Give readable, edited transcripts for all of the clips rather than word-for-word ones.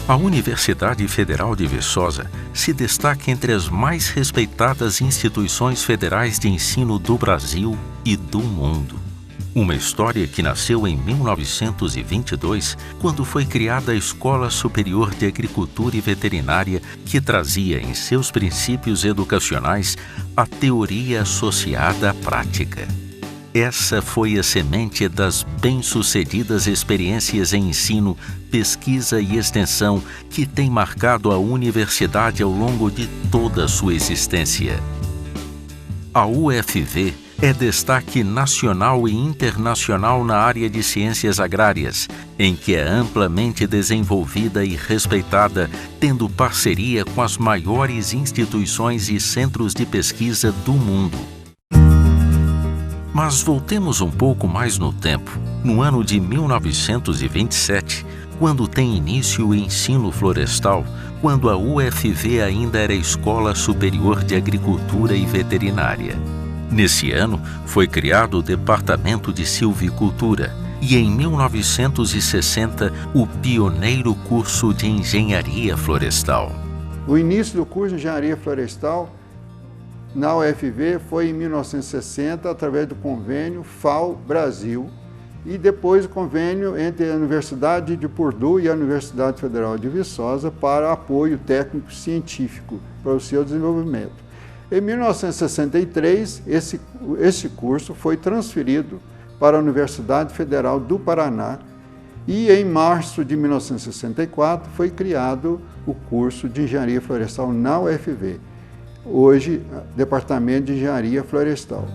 A Universidade Federal de Viçosa se destaca entre as mais respeitadas instituições federais de ensino do Brasil e do mundo. Uma história que nasceu em 1922, quando foi criada a Escola Superior de Agricultura e Veterinária, que trazia em seus princípios educacionais a teoria associada à prática. Essa foi a semente das bem-sucedidas experiências em ensino, pesquisa e extensão que tem marcado a universidade ao longo de toda a sua existência. A UFV é destaque nacional e internacional na área de ciências agrárias, em que é amplamente desenvolvida e respeitada, tendo parceria com as maiores instituições e centros de pesquisa do mundo. Mas voltemos um pouco mais no tempo, no ano de 1927, quando tem início o ensino florestal, quando a UFV ainda era Escola Superior de Agricultura e Veterinária. Nesse ano, foi criado o Departamento de Silvicultura e, em 1960, o pioneiro curso de Engenharia Florestal. O início do curso de Engenharia Florestal na UFV foi em 1960, através do convênio FAO-Brasil, e depois o convênio entre a Universidade de Purdue e a Universidade Federal de Viçosa para apoio técnico-científico para o seu desenvolvimento. Em 1963, esse curso foi transferido para a Universidade Federal do Paraná e em março de 1964 foi criado o curso de Engenharia Florestal na UFV. Hoje, Departamento de Engenharia Florestal.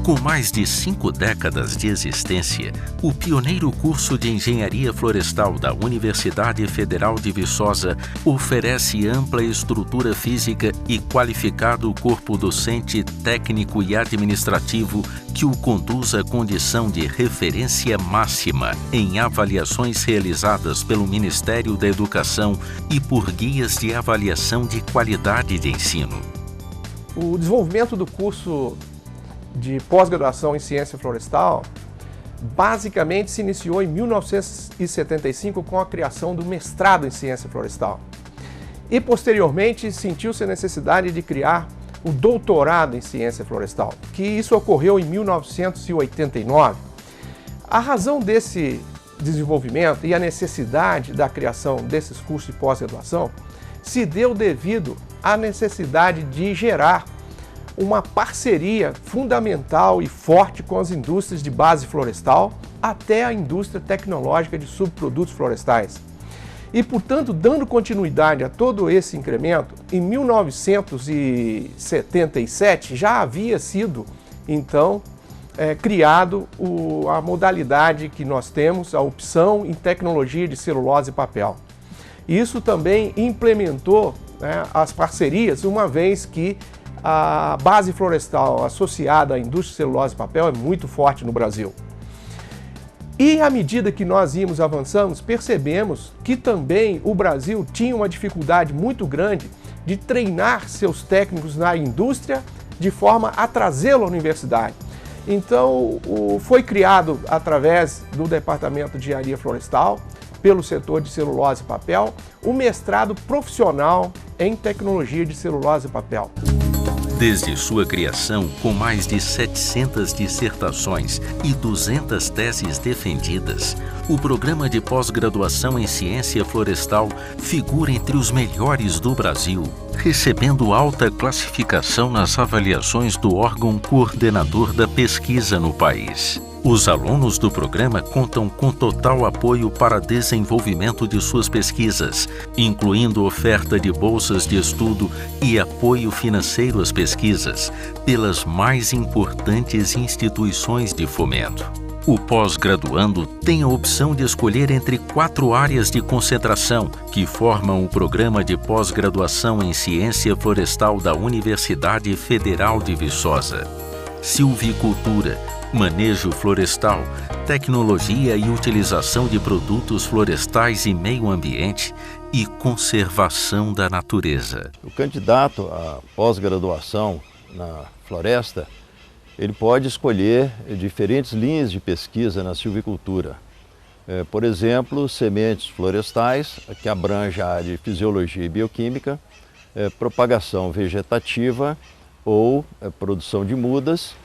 Com mais de 5 décadas de existência, o pioneiro curso de Engenharia Florestal da Universidade Federal de Viçosa oferece ampla estrutura física e qualificado corpo docente, técnico e administrativo que o conduz à condição de referência máxima em avaliações realizadas pelo Ministério da Educação e por guias de avaliação de qualidade de ensino. O desenvolvimento do curso de pós-graduação em ciência florestal basicamente se iniciou em 1975 com a criação do mestrado em ciência florestal. E posteriormente sentiu-se a necessidade de criar o doutorado em ciência florestal, que isso ocorreu em 1989. A razão desse desenvolvimento e a necessidade da criação desses cursos de pós-graduação se deu devido à necessidade de gerar uma parceria fundamental e forte com as indústrias de base florestal até a indústria tecnológica de subprodutos florestais. E, portanto, dando continuidade a todo esse incremento, em 1977 já havia sido, então, criado a modalidade que nós temos, a opção em tecnologia de celulose e papel. Isso também implementou, as parcerias, uma vez que a base florestal associada à indústria de celulose e papel é muito forte no Brasil. E à medida que nós íamos avançando, percebemos que também o Brasil tinha uma dificuldade muito grande de treinar seus técnicos na indústria de forma a trazê-lo à universidade. Então, foi criado através do Departamento de Engenharia Florestal, pelo setor de celulose e papel, o mestrado profissional em tecnologia de celulose e papel. Desde sua criação, com mais de 700 dissertações e 200 teses defendidas, o programa de pós-graduação em ciência florestal figura entre os melhores do Brasil, recebendo alta classificação nas avaliações do órgão coordenador da pesquisa no país. Os alunos do programa contam com total apoio para desenvolvimento de suas pesquisas, incluindo oferta de bolsas de estudo e apoio financeiro às pesquisas, pelas mais importantes instituições de fomento. O pós-graduando tem a opção de escolher entre 4 áreas de concentração que formam o programa de pós-graduação em ciência florestal da Universidade Federal de Viçosa: silvicultura, manejo florestal, tecnologia e utilização de produtos florestais e meio ambiente e conservação da natureza. O candidato à pós-graduação na floresta, ele pode escolher diferentes linhas de pesquisa na silvicultura. Por exemplo, sementes florestais, que abrange a área de fisiologia e bioquímica, propagação vegetativa ou produção de mudas,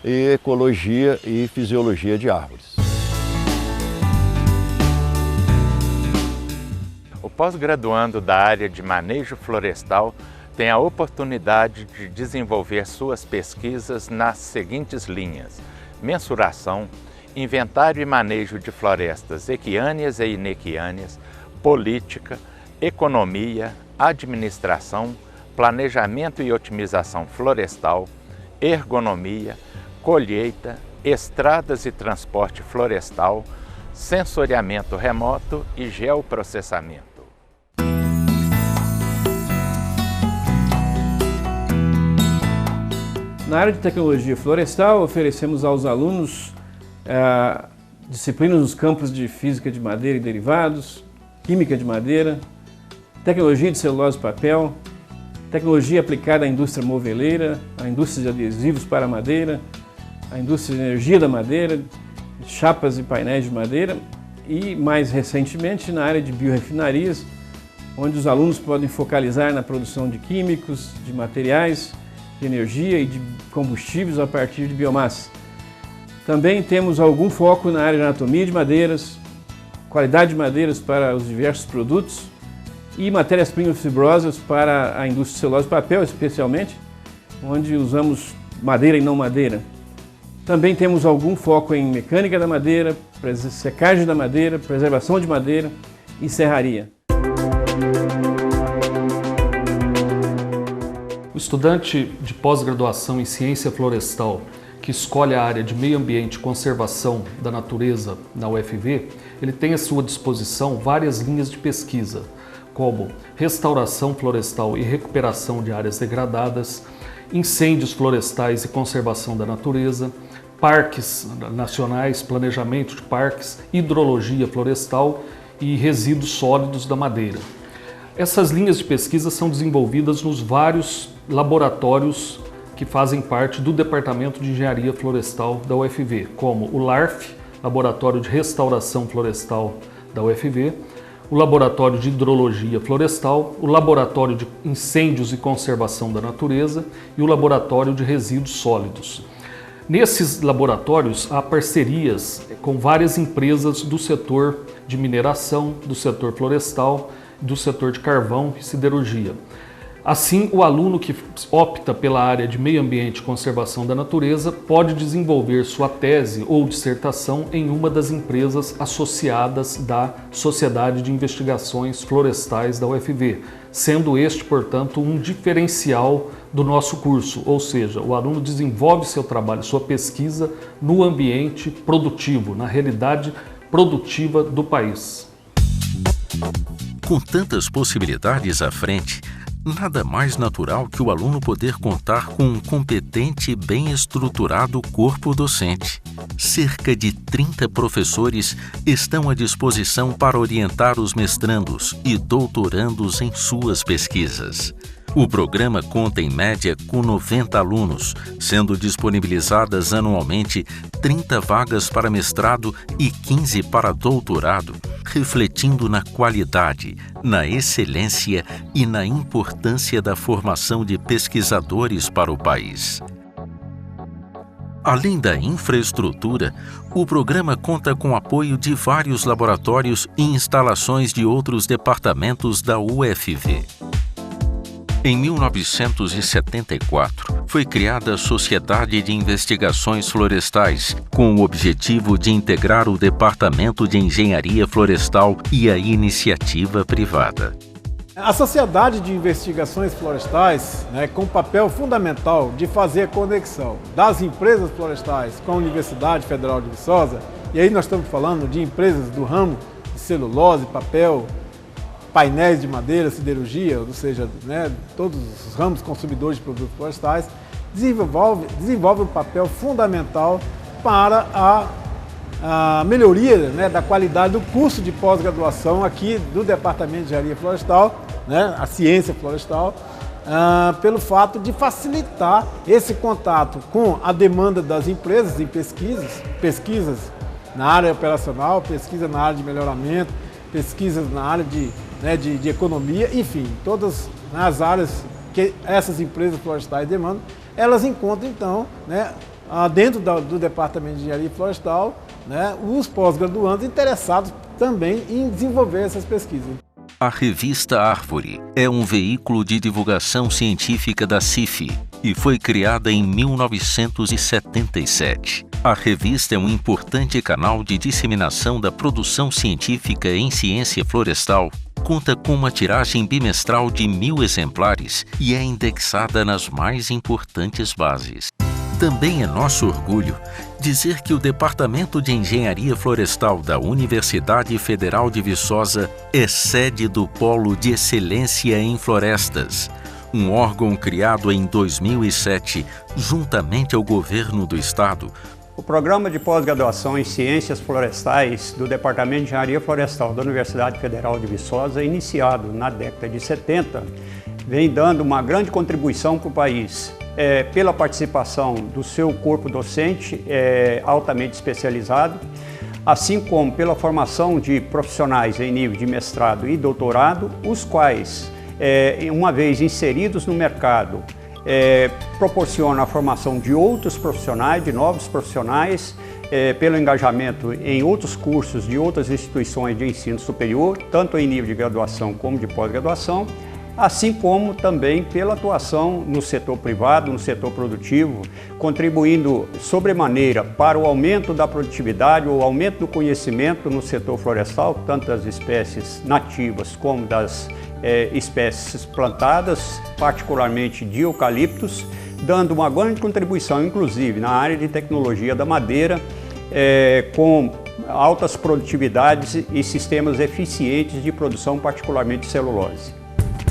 e ecologia e fisiologia de árvores. O pós-graduando da área de manejo florestal tem a oportunidade de desenvolver suas pesquisas nas seguintes linhas: mensuração, inventário e manejo de florestas equiâneas e inequiâneas, política, economia, administração, planejamento e otimização florestal, ergonomia, colheita, estradas e transporte florestal, sensoriamento remoto e geoprocessamento. Na área de tecnologia florestal, oferecemos aos alunos disciplinas nos campos de física de madeira e derivados, química de madeira, tecnologia de celulose e papel, tecnologia aplicada à indústria moveleira, à indústria de adesivos para madeira, à indústria de energia da madeira, chapas e painéis de madeira e, mais recentemente, na área de biorefinarias, onde os alunos podem focalizar na produção de químicos, de materiais, de energia e de combustíveis a partir de biomassa. Também temos algum foco na área de anatomia de madeiras, qualidade de madeiras para os diversos produtos e matérias-primas fibrosas para a indústria de celulose e papel, especialmente, onde usamos madeira e não madeira. Também temos algum foco em mecânica da madeira, secagem da madeira, preservação de madeira e serraria. O estudante de pós-graduação em ciência florestal que escolhe a área de meio ambiente e conservação da natureza na UFV, ele tem à sua disposição várias linhas de pesquisa, como restauração florestal e recuperação de áreas degradadas, incêndios florestais e conservação da natureza, parques nacionais, planejamento de parques, hidrologia florestal e resíduos sólidos da madeira. Essas linhas de pesquisa são desenvolvidas nos vários laboratórios que fazem parte do Departamento de Engenharia Florestal da UFV, como o LARF, Laboratório de Restauração Florestal da UFV, o Laboratório de Hidrologia Florestal, o Laboratório de Incêndios e Conservação da Natureza e o Laboratório de Resíduos Sólidos. Nesses laboratórios há parcerias com várias empresas do setor de mineração, do setor florestal, do setor de carvão e siderurgia. Assim, o aluno que opta pela área de meio ambiente e conservação da natureza pode desenvolver sua tese ou dissertação em uma das empresas associadas da Sociedade de Investigações Florestais da UFV, sendo este, portanto, um diferencial do nosso curso, ou seja, o aluno desenvolve seu trabalho, sua pesquisa no ambiente produtivo, na realidade produtiva do país. Com tantas possibilidades à frente, nada mais natural que o aluno poder contar com um competente e bem estruturado corpo docente. Cerca de 30 professores estão à disposição para orientar os mestrandos e doutorandos em suas pesquisas. O programa conta em média com 90 alunos, sendo disponibilizadas anualmente 30 vagas para mestrado e 15 para doutorado, refletindo na qualidade, na excelência e na importância da formação de pesquisadores para o país. Além da infraestrutura, o programa conta com apoio de vários laboratórios e instalações de outros departamentos da UFV. Em 1974, foi criada a Sociedade de Investigações Florestais, com o objetivo de integrar o Departamento de Engenharia Florestal e a iniciativa privada. A Sociedade de Investigações Florestais, com o papel fundamental de fazer a conexão das empresas florestais com a Universidade Federal de Viçosa, e aí nós estamos falando de empresas do ramo de celulose, papel, painéis de madeira, siderurgia, ou seja, todos os ramos consumidores de produtos florestais, desenvolve um papel fundamental para a melhoria da qualidade do curso de pós-graduação aqui do Departamento de Engenharia Florestal, a ciência florestal, pelo fato de facilitar esse contato com a demanda das empresas em pesquisas na área operacional, pesquisa na área de melhoramento, pesquisas na área de economia, enfim, todas as áreas que essas empresas florestais demandam, elas encontram então, dentro do Departamento de Engenharia Florestal, os pós-graduandos interessados também em desenvolver essas pesquisas. A revista Árvore é um veículo de divulgação científica da CIF e foi criada em 1977. A revista é um importante canal de disseminação da produção científica em ciência florestal, conta com uma tiragem bimestral de 1000 exemplares e é indexada nas mais importantes bases. Também é nosso orgulho dizer que o Departamento de Engenharia Florestal da Universidade Federal de Viçosa é sede do Polo de Excelência em Florestas, um órgão criado em 2007, juntamente ao Governo do Estado. O programa de pós-graduação em Ciências Florestais do Departamento de Engenharia Florestal da Universidade Federal de Viçosa, iniciado na década de 70, vem dando uma grande contribuição para o país. Pela participação do seu corpo docente altamente especializado, assim como pela formação de profissionais em nível de mestrado e doutorado, os quais, uma vez inseridos no mercado, proporcionam a formação de outros profissionais, de novos profissionais, pelo engajamento em outros cursos de outras instituições de ensino superior, tanto em nível de graduação como de pós-graduação, assim como também pela atuação no setor privado, no setor produtivo, contribuindo sobremaneira para o aumento da produtividade, o aumento do conhecimento no setor florestal, tanto das espécies nativas como das espécies plantadas, particularmente de eucaliptos, dando uma grande contribuição, inclusive, na área de tecnologia da madeira, com altas produtividades e sistemas eficientes de produção, particularmente de celulose.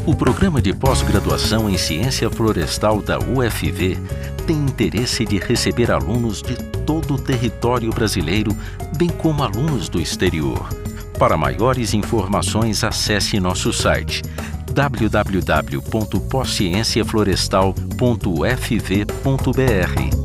O programa de pós-graduação em Ciência Florestal da UFV tem interesse de receber alunos de todo o território brasileiro, bem como alunos do exterior. Para maiores informações, acesse nosso site www.poscienciaflorestal.ufv.br.